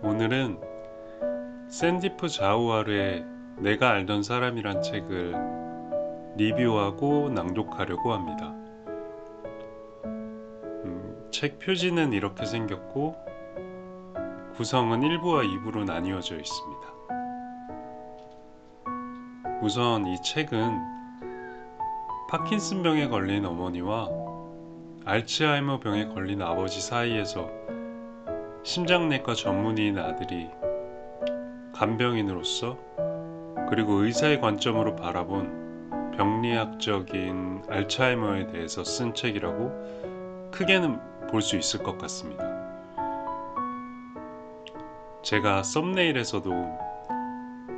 오늘은 샌디프 자우아르의 내가 알던 사람이란 책을 리뷰하고 낭독하려고 합니다. 책 표지는 이렇게 생겼고 구성은 1부와 2부로 나뉘어져 있습니다. 우선 이 책은 파킨슨병에 걸린 어머니와 알츠하이머 병에 걸린 아버지 사이에서 심장내과 전문의인 아들이 간병인으로서 그리고 의사의 관점으로 바라본 병리학적인 알츠하이머에 대해서 쓴 책이라고 크게는 볼 수 있을 것 같습니다. 제가 썸네일에서도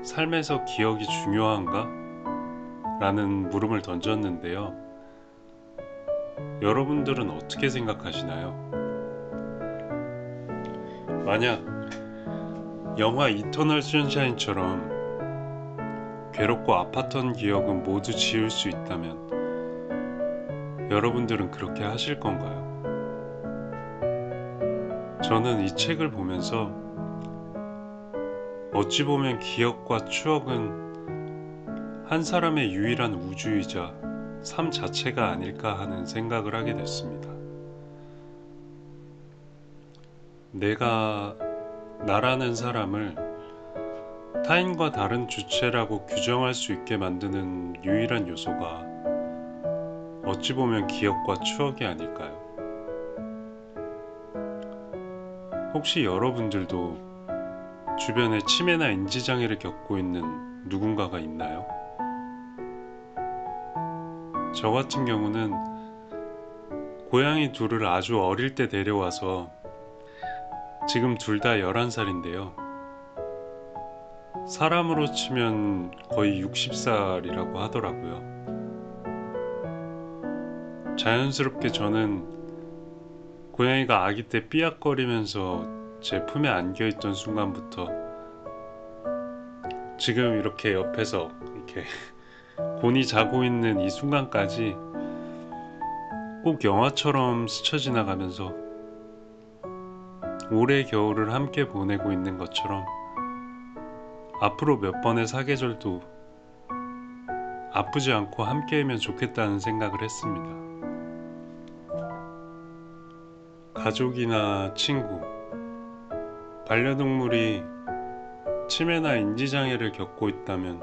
삶에서 기억이 중요한가? 라는 물음을 던졌는데요. 여러분들은 어떻게 생각하시나요? 만약 영화 이터널 선샤인처럼 괴롭고 아팠던 기억은 모두 지울 수 있다면 여러분들은 그렇게 하실 건가요? 저는 이 책을 보면서 어찌 보면 기억과 추억은 한 사람의 유일한 우주이자 삶 자체가 아닐까 하는 생각을 하게 됐습니다. 내가 나라는 사람을 타인과 다른 주체라고 규정할 수 있게 만드는 유일한 요소가 어찌 보면 기억과 추억이 아닐까요? 혹시 여러분들도 주변에 치매나 인지장애를 겪고 있는 누군가가 있나요? 저 같은 경우는 고양이 둘을 아주 어릴 때 데려와서 지금 둘 다 11살인데요. 사람으로 치면 거의 60살이라고 하더라고요. 자연스럽게 저는 고양이가 아기 때 삐약거리면서 제 품에 안겨있던 순간부터 지금 이렇게 옆에서 이렇게 곤히 자고 있는 이 순간까지 꼭 영화처럼 스쳐 지나가면서 올해 겨울을 함께 보내고 있는 것처럼 앞으로 몇 번의 사계절도 아프지 않고 함께하면 좋겠다는 생각을 했습니다. 가족이나 친구, 반려동물이 치매나 인지장애를 겪고 있다면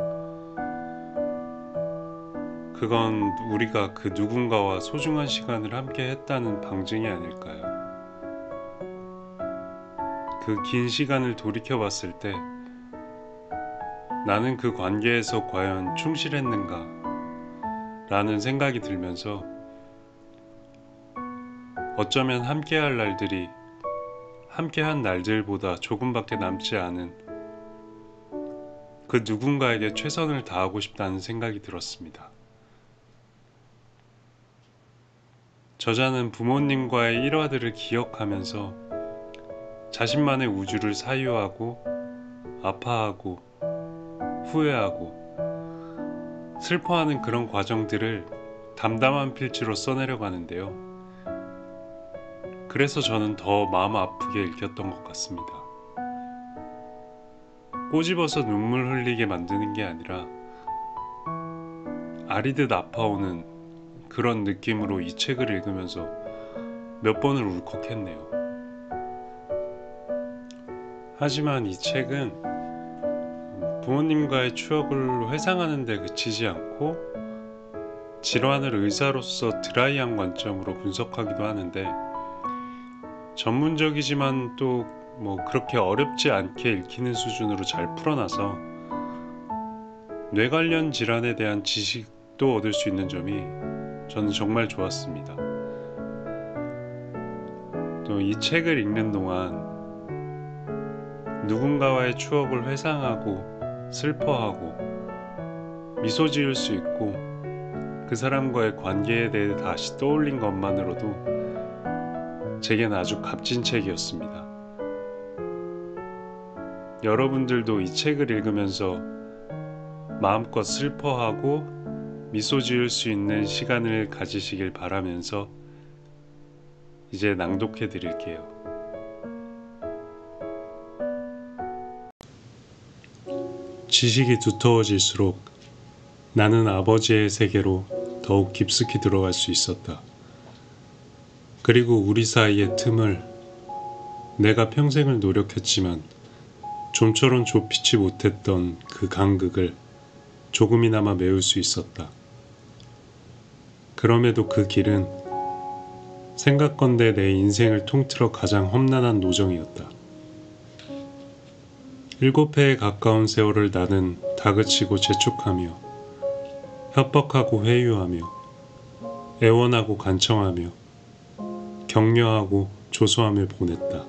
그건 우리가 그 누군가와 소중한 시간을 함께 했다는 방증이 아닐까요? 그 긴 시간을 돌이켜 봤을 때 나는 그 관계에서 과연 충실했는가? 라는 생각이 들면서 어쩌면 함께할 날들이 함께한 날들보다 조금밖에 남지 않은 그 누군가에게 최선을 다하고 싶다는 생각이 들었습니다. 저자는 부모님과의 일화들을 기억하면서 자신만의 우주를 사유하고 아파하고 후회하고 슬퍼하는 그런 과정들을 담담한 필지로 써내려가는데요. 그래서 저는 더 마음 아프게 읽혔던 것 같습니다. 꼬집어서 눈물 흘리게 만드는 게 아니라 아리듯 아파오는 그런 느낌으로 이 책을 읽으면서 몇 번을 울컥했네요. 하지만 이 책은 부모님과의 추억을 회상하는 데 그치지 않고 질환을 의사로서 드라이한 관점으로 분석하기도 하는데 전문적이지만 또 그렇게 어렵지 않게 읽히는 수준으로 잘 풀어놔서 뇌 관련 질환에 대한 지식도 얻을 수 있는 점이 저는 정말 좋았습니다. 또 이 책을 읽는 동안 누군가와의 추억을 회상하고 슬퍼하고 미소 지을 수 있고 그 사람과의 관계에 대해 다시 떠올린 것만으로도 제겐 아주 값진 책이었습니다. 여러분들도 이 책을 읽으면서 마음껏 슬퍼하고 미소 지을 수 있는 시간을 가지시길 바라면서 이제 낭독해 드릴게요. 지식이 두터워질수록 나는 아버지의 세계로 더욱 깊숙이 들어갈 수 있었다. 그리고 우리 사이의 틈을 내가 평생을 노력했지만 좀처럼 좁히지 못했던 그 간극을 조금이나마 메울 수 있었다. 그럼에도 그 길은 생각건대 내 인생을 통틀어 가장 험난한 노정이었다. 7회에 가까운 세월을 나는 다그치고 재촉하며 협박하고 회유하며 애원하고 간청하며 격려하고 조소하며 보냈다.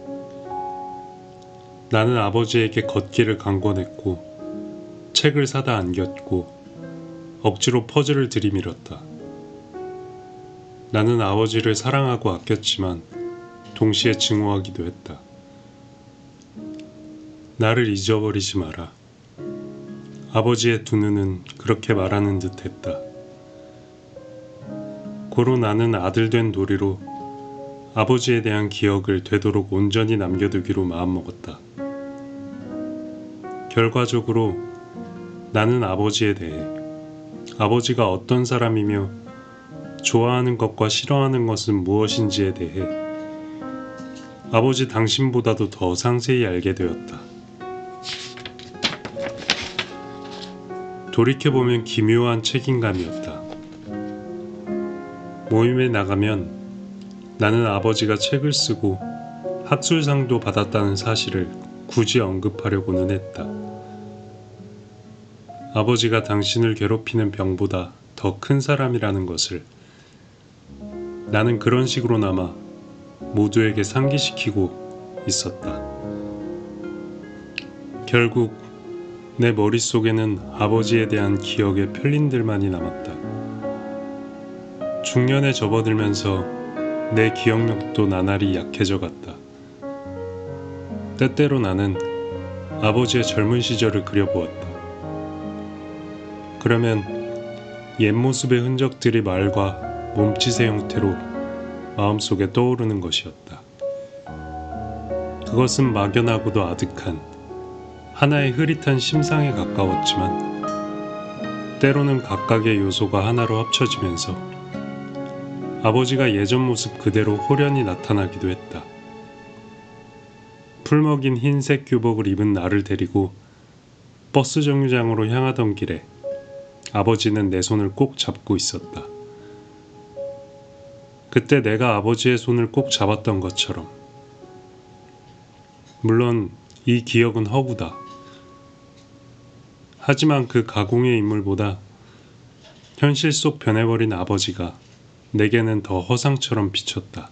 나는 아버지에게 걷기를 강권했고 책을 사다 안겼고 억지로 퍼즐을 들이밀었다. 나는 아버지를 사랑하고 아꼈지만 동시에 증오하기도 했다. 나를 잊어버리지 마라. 아버지의 두 눈은 그렇게 말하는 듯 했다. 고로 나는 아들된 도리로 아버지에 대한 기억을 되도록 온전히 남겨두기로 마음먹었다. 결과적으로 나는 아버지에 대해 아버지가 어떤 사람이며 좋아하는 것과 싫어하는 것은 무엇인지에 대해 아버지 당신보다도 더 상세히 알게 되었다. 돌이켜보면 기묘한 책임감이었다. 모임에 나가면 나는 아버지가 책을 쓰고 학술상도 받았다는 사실을 굳이 언급하려고는 했다. 아버지가 당신을 괴롭히는 병보다 더 큰 사람이라는 것을 나는 그런 식으로나마 모두에게 상기시키고 있었다. 결국 내 머릿속에는 아버지에 대한 기억의 편린들만이 남았다. 중년에 접어들면서 내 기억력도 나날이 약해져 갔다. 때때로 나는 아버지의 젊은 시절을 그려보았다. 그러면 옛 모습의 흔적들이 말과 몸짓의 형태로 마음속에 떠오르는 것이었다. 그것은 막연하고도 아득한 하나의 흐릿한 심상에 가까웠지만 때로는 각각의 요소가 하나로 합쳐지면서 아버지가 예전 모습 그대로 호련히 나타나기도 했다. 풀먹인 흰색 교복을 입은 나를 데리고 버스 정류장으로 향하던 길에 아버지는 내 손을 꼭 잡고 있었다. 그때 내가 아버지의 손을 꼭 잡았던 것처럼. 물론 이 기억은 허구다. 하지만 그 가공의 인물보다 현실 속 변해버린 아버지가 내게는 더 허상처럼 비쳤다.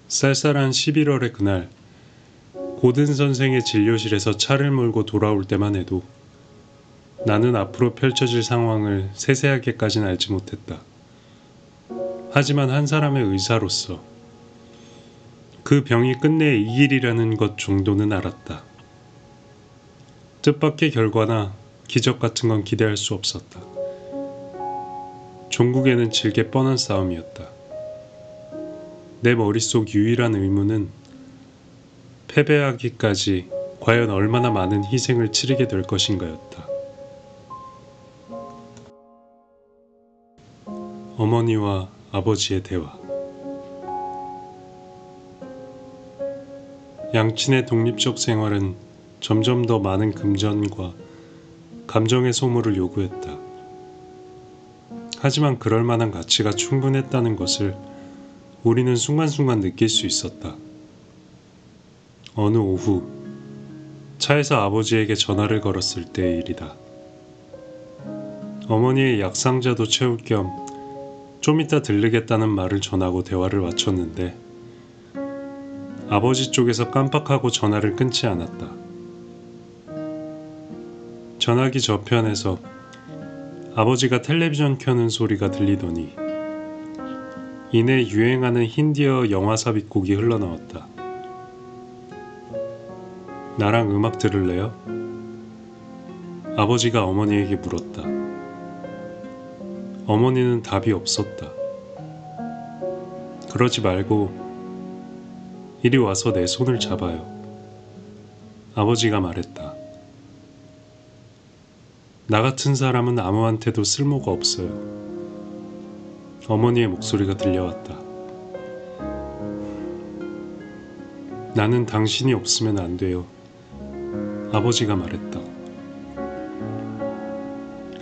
쌀쌀한 11월의 그날 고든 선생의 진료실에서 차를 몰고 돌아올 때만 해도 나는 앞으로 펼쳐질 상황을 세세하게까진 알지 못했다. 하지만 한 사람의 의사로서 그 병이 끝내 이 길이라는 것 정도는 알았다. 뜻밖의 결과나 기적 같은 건 기대할 수 없었다. 종국에는 질게 뻔한 싸움이었다. 내 머릿속 유일한 의문은 패배하기까지 과연 얼마나 많은 희생을 치르게 될 것인가였다. 어머니와 아버지의 대화. 양친의 독립적 생활은 점점 더 많은 금전과 감정의 소모를 요구했다. 하지만 그럴 만한 가치가 충분했다는 것을 우리는 순간순간 느낄 수 있었다. 어느 오후 차에서 아버지에게 전화를 걸었을 때의 일이다. 어머니의 약상자도 채울 겸 좀 이따 들르겠다는 말을 전하고 대화를 마쳤는데 아버지 쪽에서 깜빡하고 전화를 끊지 않았다. 전화기 저편에서 아버지가 텔레비전 켜는 소리가 들리더니 이내 유행하는 힌디어 영화 삽입곡이 흘러나왔다. 나랑 음악 들을래요? 아버지가 어머니에게 물었다. 어머니는 답이 없었다. 그러지 말고 이리 와서 내 손을 잡아요. 아버지가 말했다. 나 같은 사람은 아무한테도 쓸모가 없어요. 어머니의 목소리가 들려왔다. 나는 당신이 없으면 안 돼요. 아버지가 말했다.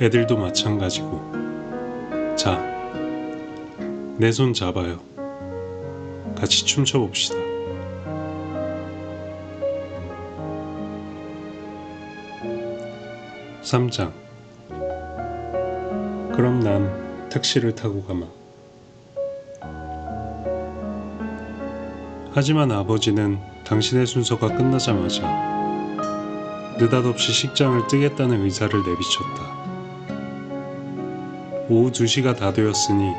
애들도 마찬가지고. 자, 내 손 잡아요. 같이 춤춰봅시다. (3장) 그럼 난 택시를 타고 가마. 하지만 아버지는 당신의 순서가 끝나자마자 느닷없이 식장을 뜨겠다는 의사를 내비쳤다. 오후 2시가 다 되었으니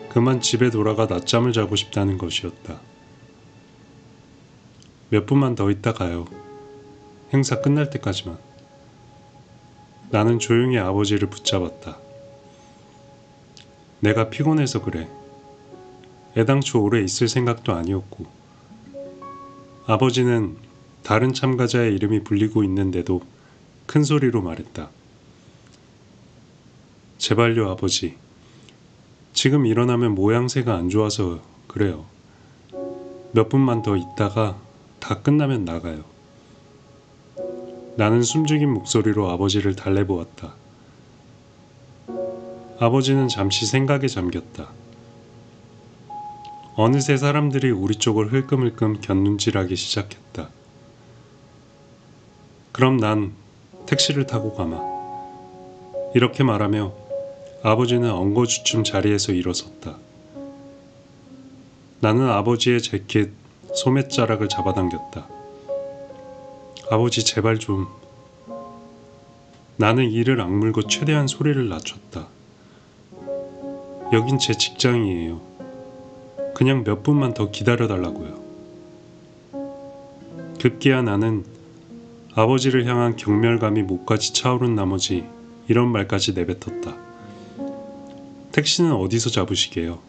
그만 집에 돌아가 낮잠을 자고 싶다는 것이었다. 몇 분만 더 있다 가요. 행사 끝날 때까지만. 나는 조용히 아버지를 붙잡았다. 내가 피곤해서 그래. 애당초 오래 있을 생각도 아니었고. 아버지는 다른 참가자의 이름이 불리고 있는데도 큰 소리로 말했다. 제발요 아버지. 지금 일어나면 모양새가 안 좋아서 그래요. 몇 분만 더 있다가 다 끝나면 나가요. 나는 숨죽인 목소리로 아버지를 달래보았다. 아버지는 잠시 생각에 잠겼다. 어느새 사람들이 우리 쪽을 흘끔흘끔 곁눈질하기 시작했다. 그럼 난 택시를 타고 가마. 이렇게 말하며 아버지는 엉거주춤 자리에서 일어섰다. 나는 아버지의 재킷 소매자락을 잡아당겼다. 아버지 제발 좀. 나는 이를 악물고 최대한 소리를 낮췄다. 여긴 제 직장이에요. 그냥 몇 분만 더 기다려달라고요. 급기야 나는 아버지를 향한 경멸감이 목까지 차오른 나머지 이런 말까지 내뱉었다. 택시는 어디서 잡으시게요?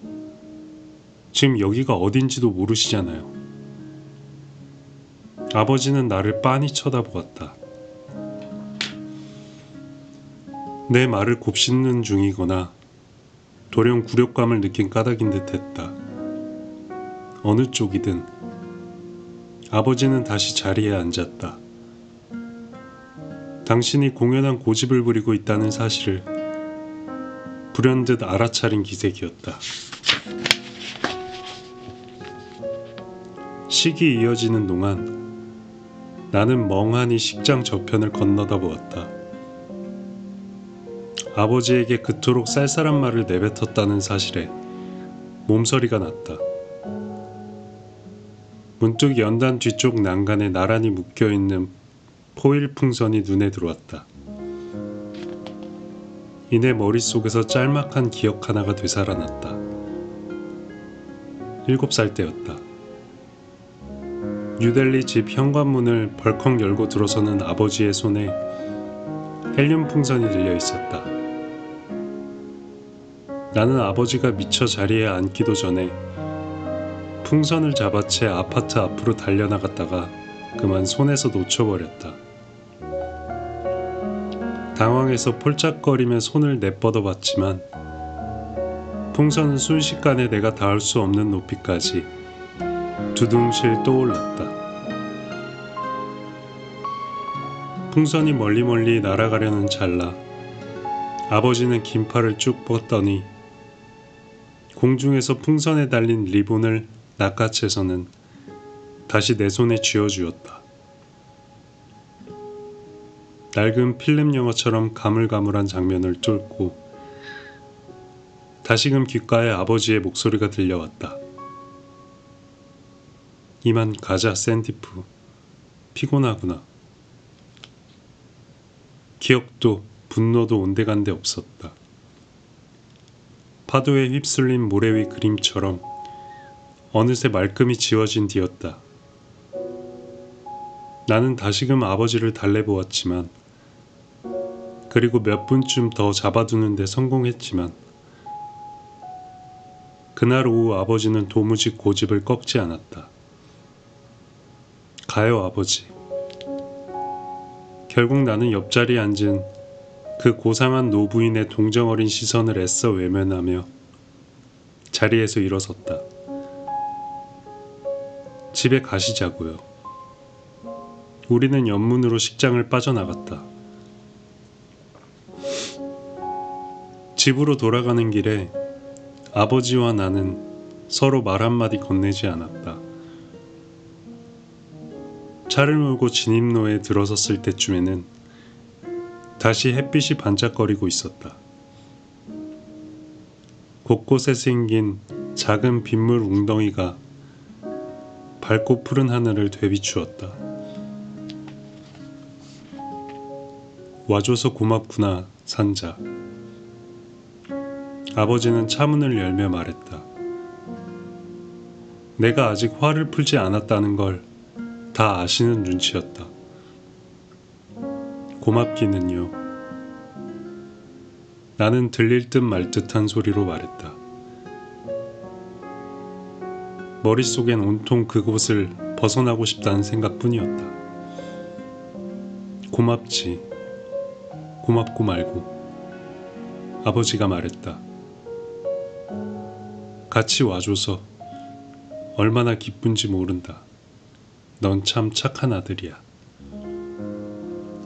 지금 여기가 어딘지도 모르시잖아요. 아버지는 나를 빤히 쳐다보았다. 내 말을 곱씹는 중이거나 돌연 굴욕감을 느낀 까닭인 듯 했다. 어느 쪽이든 아버지는 다시 자리에 앉았다. 당신이 공연한 고집을 부리고 있다는 사실을 불현듯 알아차린 기색이었다. 식이 이어지는 동안 나는 멍하니 식장 저편을 건너다 보았다. 아버지에게 그토록 쌀쌀한 말을 내뱉었다는 사실에 몸서리가 났다. 문득 연단 뒤쪽 난간에 나란히 묶여있는 포일 풍선이 눈에 들어왔다. 이내 머릿속에서 짤막한 기억 하나가 되살아났다. 7살 때였다. 뉴델리 집 현관문을 벌컥 열고 들어서는 아버지의 손에 헬륨 풍선이 들려 있었다. 나는 아버지가 미처 자리에 앉기도 전에 풍선을 잡아채 아파트 앞으로 달려나갔다가 그만 손에서 놓쳐버렸다. 당황해서 폴짝거리며 손을 내뻗어 봤지만 풍선은 순식간에 내가 닿을 수 없는 높이까지 두둥실 떠올랐다. 풍선이 멀리 날아가려는 찰나 아버지는 긴 팔을 쭉 뻗더니 공중에서 풍선에 달린 리본을 낚아채서는 다시 내 손에 쥐어주었다. 낡은 필름 영화처럼 가물가물한 장면을 뚫고 다시금 귓가에 아버지의 목소리가 들려왔다. 이만 가자 샌디프. 피곤하구나. 기억도 분노도 온데간데 없었다. 파도에 휩쓸린 모래 위 그림처럼 어느새 말끔히 지워진 뒤였다. 나는 다시금 아버지를 달래보았지만 그리고 몇 분쯤 더 잡아두는 데 성공했지만 그날 오후 아버지는 도무지 고집을 꺾지 않았다. 가요 아버지. 결국 나는 옆자리에 앉은 그 고상한 노부인의 동정어린 시선을 애써 외면하며 자리에서 일어섰다. 집에 가시자고요. 우리는 옆문으로 식장을 빠져나갔다. 집으로 돌아가는 길에 아버지와 나는 서로 말 한마디 건네지 않았다. 차를 몰고 진입로에 들어섰을 때쯤에는 다시 햇빛이 반짝거리고 있었다. 곳곳에 생긴 작은 빗물 웅덩이가 밝고 푸른 하늘을 되비추었다. 와줘서 고맙구나, 산자. 아버지는 차문을 열며 말했다. 내가 아직 화를 풀지 않았다는 걸 다 아시는 눈치였다. 고맙기는요. 나는 들릴 듯 말 듯한 소리로 말했다. 머릿속엔 온통 그곳을 벗어나고 싶다는 생각뿐이었다. 고맙지. 고맙고 말고. 아버지가 말했다. 같이 와줘서 얼마나 기쁜지 모른다. 넌 참 착한 아들이야.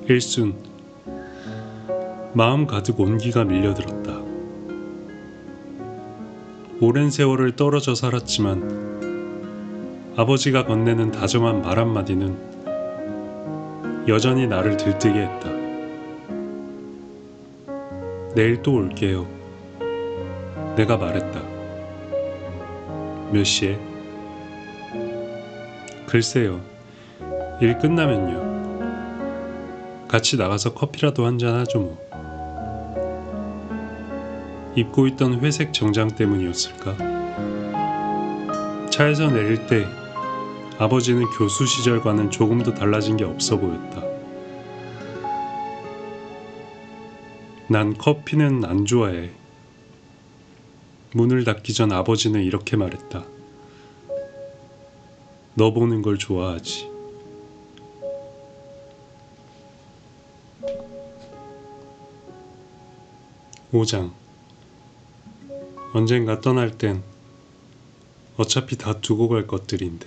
일순 마음 가득 온기가 밀려들었다. 오랜 세월을 떨어져 살았지만 아버지가 건네는 다정한 말 한마디는 여전히 나를 들뜨게 했다. 내일 또 올게요. 내가 말했다. 몇 시에? 글쎄요. 일 끝나면요. 같이 나가서 커피라도 한잔 하죠 뭐. 입고 있던 회색 정장 때문이었을까? 차에서 내릴 때 아버지는 교수 시절과는 조금도 달라진 게 없어 보였다. 난 커피는 안 좋아해. 문을 닫기 전 아버지는 이렇게 말했다. 너 보는 걸 좋아하지. 오장. 언젠가 떠날 땐 어차피 다 두고 갈 것들인데.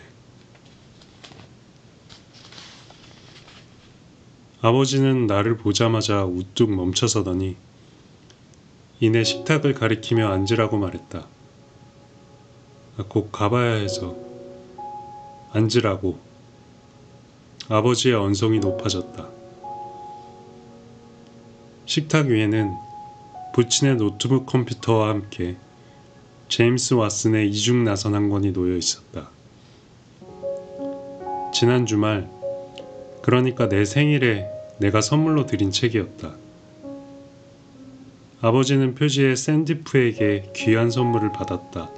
아버지는 나를 보자마자 우뚝 멈춰서더니 이내 식탁을 가리키며 앉으라고 말했다. 곧 가봐야 해서. 앉으라고. 아버지의 언성이 높아졌다. 식탁 위에는 부친의 노트북 컴퓨터와 함께 제임스 왓슨의 이중나선 한 권이 놓여 있었다. 지난 주말, 그러니까 내 생일에 내가 선물로 드린 책이었다. 아버지는 표지에 샌디프에게 귀한 선물을 받았다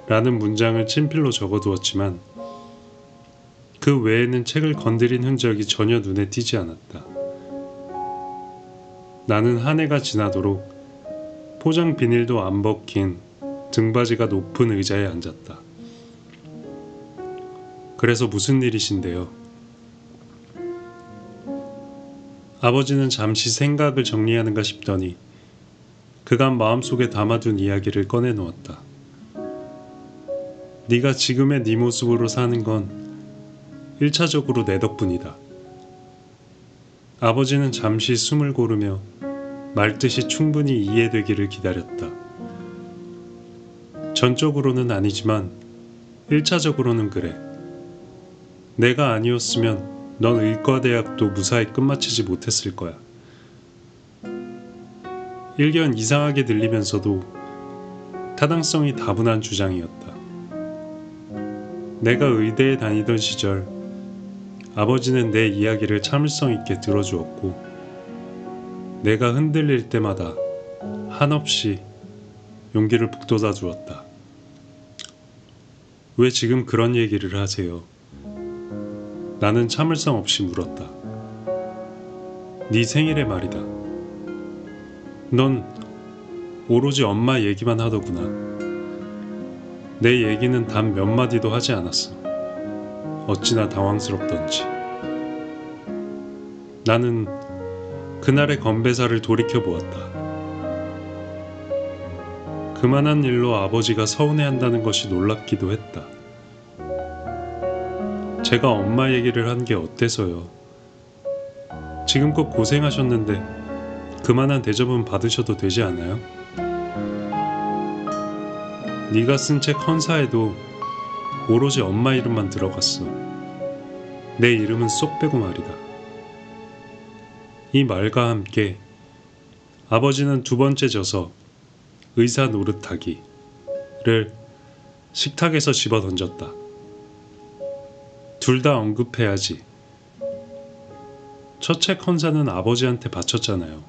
라는 문장을 친필로 적어두었지만 그 외에는 책을 건드린 흔적이 전혀 눈에 띄지 않았다. 나는 한 해가 지나도록 포장 비닐도 안 벗긴 등받이가 높은 의자에 앉았다. 그래서 무슨 일이신데요? 아버지는 잠시 생각을 정리하는가 싶더니 그간 마음속에 담아둔 이야기를 꺼내놓았다. 네가 지금의 네 모습으로 사는 건 1차적으로 내 덕분이다. 아버지는 잠시 숨을 고르며 말뜻이 충분히 이해되기를 기다렸다. 전적으로는 아니지만 1차적으로는 그래. 내가 아니었으면 넌 의과대학도 무사히 끝마치지 못했을 거야. 일견 이상하게 들리면서도 타당성이 다분한 주장이었다. 내가 의대에 다니던 시절 아버지는 내 이야기를 참을성 있게 들어주었고 내가 흔들릴 때마다 한없이 용기를 북돋아 주었다. 왜 지금 그런 얘기를 하세요? 나는 참을성 없이 물었다. 네 생일에 말이다. 넌 오로지 엄마 얘기만 하더구나. 내 얘기는 단 몇 마디도 하지 않았어. 어찌나 당황스럽던지. 나는 그날의 건배사를 돌이켜보았다. 그만한 일로 아버지가 서운해한다는 것이 놀랍기도 했다. 제가 엄마 얘기를 한 게 어때서요? 지금껏 고생하셨는데 그만한 대접은 받으셔도 되지 않아요? 네가 쓴 책 헌사에도 오로지 엄마 이름만 들어갔어. 내 이름은 쏙 빼고 말이다. 이 말과 함께 아버지는 두 번째 저서 의사 노릇하기를 식탁에서 집어 던졌다. 둘 다 언급해야지. 첫 책 헌사는 아버지한테 바쳤잖아요.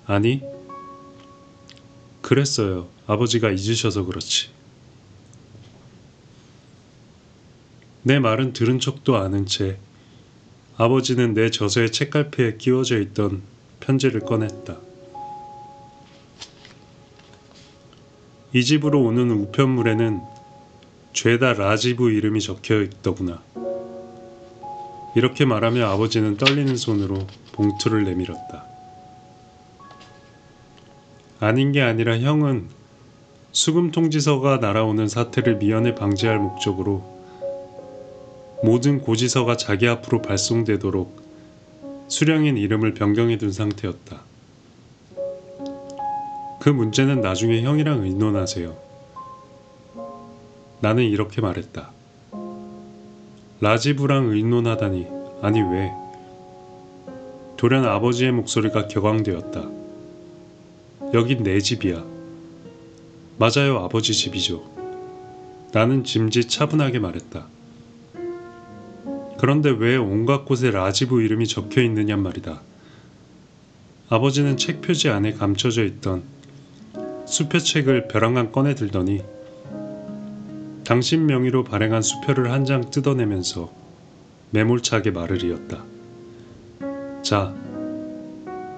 아니, 그랬어요. 아버지가 잊으셔서 그렇지. 내 말은 들은 척도 아는 채 아버지는 내 저서의 책갈피에 끼워져 있던 편지를 꺼냈다. 이 집으로 오는 우편물에는 죄다 라지브 이름이 적혀 있더구나. 이렇게 말하며 아버지는 떨리는 손으로 봉투를 내밀었다. 아닌 게 아니라 형은 수금 통지서가 날아오는 사태를 미연에 방지할 목적으로 모든 고지서가 자기 앞으로 발송되도록 수령인 이름을 변경해 둔 상태였다. 그 문제는 나중에 형이랑 의논하세요. 나는 이렇게 말했다. 라지브랑 의논하다니, 아니 왜? 돌연 아버지의 목소리가 격앙되었다. 여긴 내 집이야. 맞아요, 아버지 집이죠. 나는 짐짓 차분하게 말했다. 그런데 왜 온갖 곳에 라지브 이름이 적혀 있느냔 말이다. 아버지는 책 표지 안에 감춰져 있던 수표책을 벼랑간 꺼내 들더니 당신 명의로 발행한 수표를 한 장 뜯어내면서 매몰차게 말을 이었다. 자,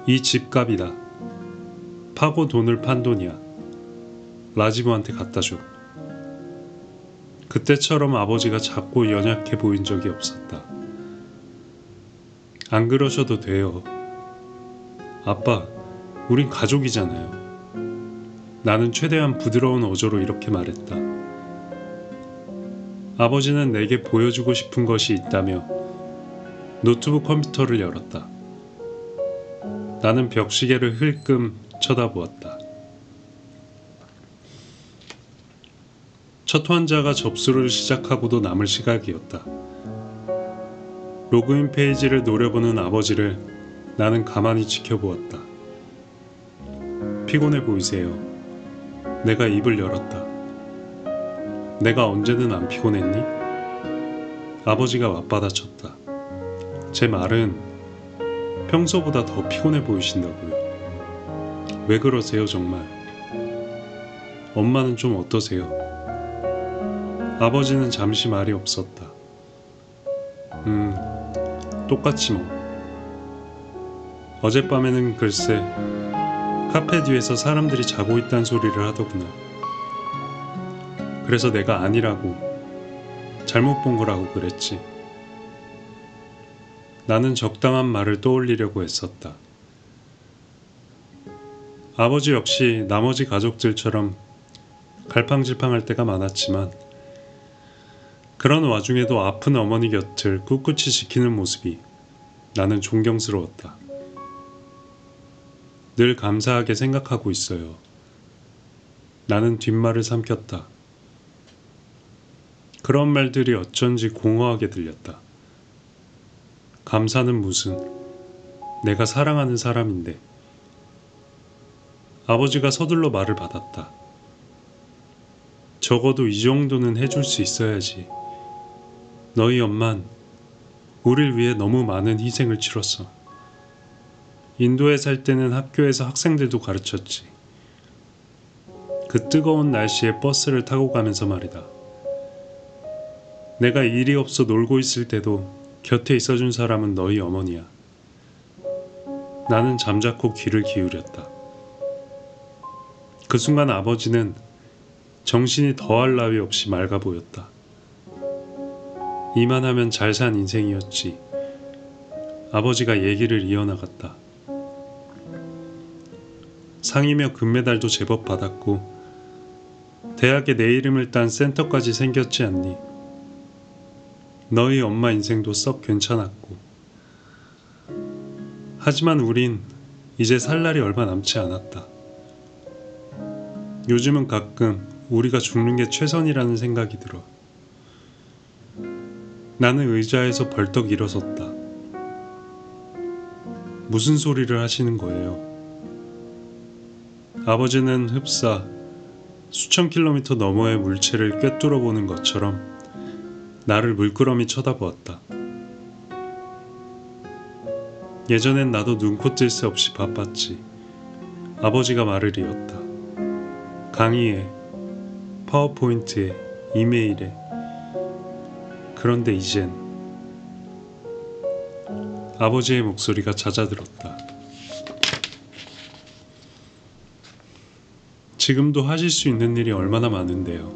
이 집값이다. 파고 돈을 판 돈이야. 라지브한테 갖다 줘. 그때처럼 아버지가 작고 연약해 보인 적이 없었다. 안 그러셔도 돼요. 아빠, 우린 가족이잖아요. 나는 최대한 부드러운 어조로 이렇게 말했다. 아버지는 내게 보여주고 싶은 것이 있다며 노트북 컴퓨터를 열었다. 나는 벽시계를 흘끔 쳐다보았다. 첫 환자가 접수를 시작하고도 남을 시각이었다. 로그인 페이지를 노려보는 아버지를 나는 가만히 지켜보았다. 피곤해 보이세요. 내가 입을 열었다. 내가 언제는 안 피곤했니? 아버지가 맞받아쳤다. 제 말은 평소보다 더 피곤해 보이신다고요. 왜 그러세요 정말? 엄마는 좀 어떠세요? 아버지는 잠시 말이 없었다. 똑같지 뭐. 어젯밤에는 글쎄 카페 뒤에서 사람들이 자고 있단 소리를 하더구나. 그래서 내가 아니라고, 잘못 본 거라고 그랬지. 나는 적당한 말을 떠올리려고 애썼다. 아버지 역시 나머지 가족들처럼 갈팡질팡할 때가 많았지만 그런 와중에도 아픈 어머니 곁을 꿋꿋이 지키는 모습이 나는 존경스러웠다. 늘 감사하게 생각하고 있어요. 나는 뒷말을 삼켰다. 그런 말들이 어쩐지 공허하게 들렸다. 감사는 무슨, 내가 사랑하는 사람인데. 아버지가 서둘러 말을 받았다. 적어도 이 정도는 해줄 수 있어야지. 너희 엄만 우릴 위해 너무 많은 희생을 치렀어. 인도에 살 때는 학교에서 학생들도 가르쳤지. 그 뜨거운 날씨에 버스를 타고 가면서 말이다. 내가 일이 없어 놀고 있을 때도 곁에 있어준 사람은 너희 어머니야. 나는 잠자코 귀를 기울였다. 그 순간 아버지는 정신이 더할 나위 없이 맑아 보였다. 이만하면 잘 산 인생이었지. 아버지가 얘기를 이어나갔다. 상이며 금메달도 제법 받았고 대학에 내 이름을 딴 센터까지 생겼지 않니? 너희 엄마 인생도 썩 괜찮았고. 하지만 우린 이제 살 날이 얼마 남지 않았다. 요즘은 가끔 우리가 죽는 게 최선이라는 생각이 들어. 나는 의자에서 벌떡 일어섰다. 무슨 소리를 하시는 거예요? 아버지는 흡사 수천 킬로미터 너머의 물체를 꿰뚫어 보는 것처럼 나를 물끄러미 쳐다보았다. 예전엔 나도 눈코 뜰 새 없이 바빴지. 아버지가 말을 이었다. 강의에, 파워포인트에, 이메일에. 그런데 이젠 아버지의 목소리가 잦아들었다. 지금도 하실 수 있는 일이 얼마나 많은데요.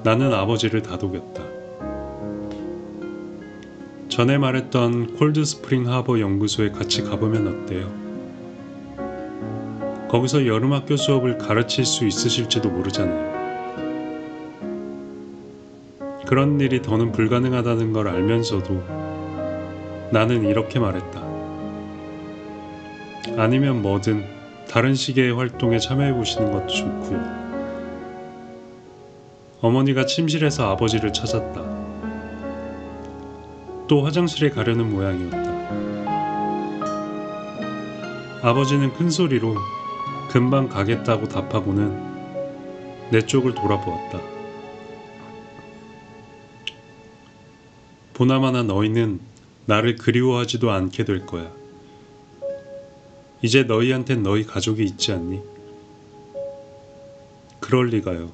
나는 아버지를 다독였다. 전에 말했던 콜드스프링 하버 연구소에 같이 가보면 어때요? 거기서 여름학교 수업을 가르칠 수 있으실지도 모르잖아요. 그런 일이 더는 불가능하다는 걸 알면서도 나는 이렇게 말했다. 아니면 뭐든 다른 시계의 활동에 참여해보시는 것도 좋고요. 어머니가 침실에서 아버지를 찾았다. 또 화장실에 가려는 모양이었다. 아버지는 큰 소리로 금방 가겠다고 답하고는 내 쪽을 돌아보았다. 보나마나 너희는 나를 그리워하지도 않게 될 거야. 이제 너희한텐 너희 가족이 있지 않니? 그럴 리가요.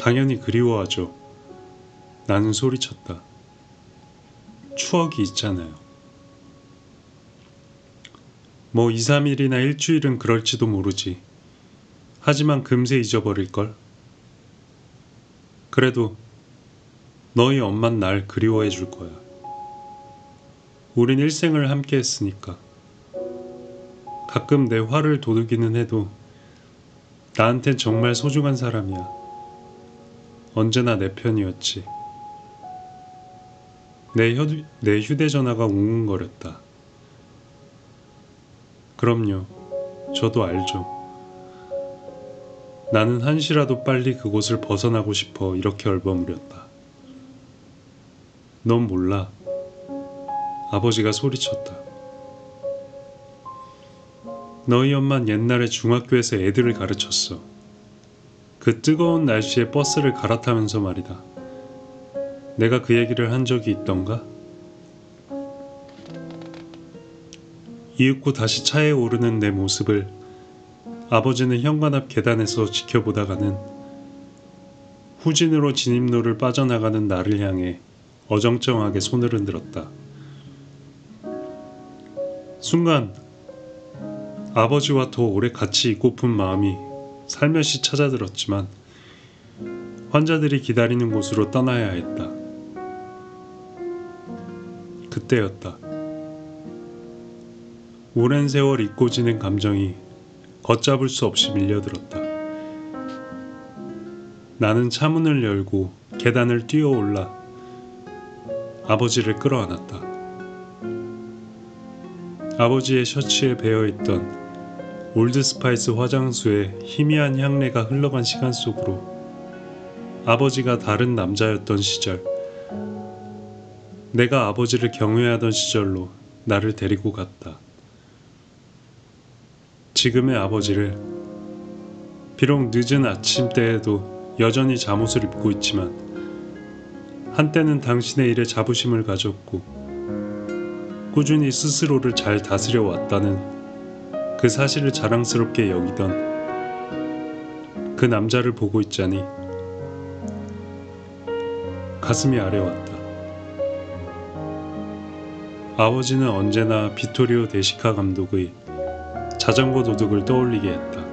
당연히 그리워하죠. 나는 소리쳤다. 추억이 있잖아요. 뭐 2, 3일이나 일주일은 그럴지도 모르지. 하지만 금세 잊어버릴걸? 그래도 너희 엄만 날 그리워해 줄 거야. 우린 일생을 함께 했으니까. 가끔 내 화를 도둑이는 해도 나한텐 정말 소중한 사람이야. 언제나 내 편이었지. 내 휴대전화가 웅웅거렸다. 그럼요. 저도 알죠. 나는 한시라도 빨리 그곳을 벗어나고 싶어 이렇게 얼버무렸다. 넌 몰라. 아버지가 소리쳤다. 너희 엄만 옛날에 중학교에서 애들을 가르쳤어. 그 뜨거운 날씨에 버스를 갈아타면서 말이다. 내가 그 얘기를 한 적이 있던가? 이윽고 다시 차에 오르는 내 모습을 아버지는 현관 앞 계단에서 지켜보다가는 후진으로 진입로를 빠져나가는 나를 향해 어정쩡하게 손을 흔들었다. 순간 아버지와 더 오래 같이 있고픈 마음이 살며시 찾아들었지만 환자들이 기다리는 곳으로 떠나야 했다. 그때였다. 오랜 세월 잊고 지낸 감정이 걷잡을 수 없이 밀려들었다. 나는 차문을 열고 계단을 뛰어올라 아버지를 끌어안았다. 아버지의 셔츠에 배어있던 올드스파이스 화장수의 희미한 향내가 흘러간 시간 속으로 아버지가 다른 남자였던 시절, 내가 아버지를 경외하던 시절로 나를 데리고 갔다. 지금의 아버지를 비록 늦은 아침대에도 여전히 잠옷을 입고 있지만 한때는 당신의 일에 자부심을 가졌고 꾸준히 스스로를 잘 다스려 왔다는 그 사실을 자랑스럽게 여기던 그 남자를 보고 있자니 가슴이 아려왔다. 아버지는 언제나 비토리오 데시카 감독의 자전거 도둑을 떠올리게 했다.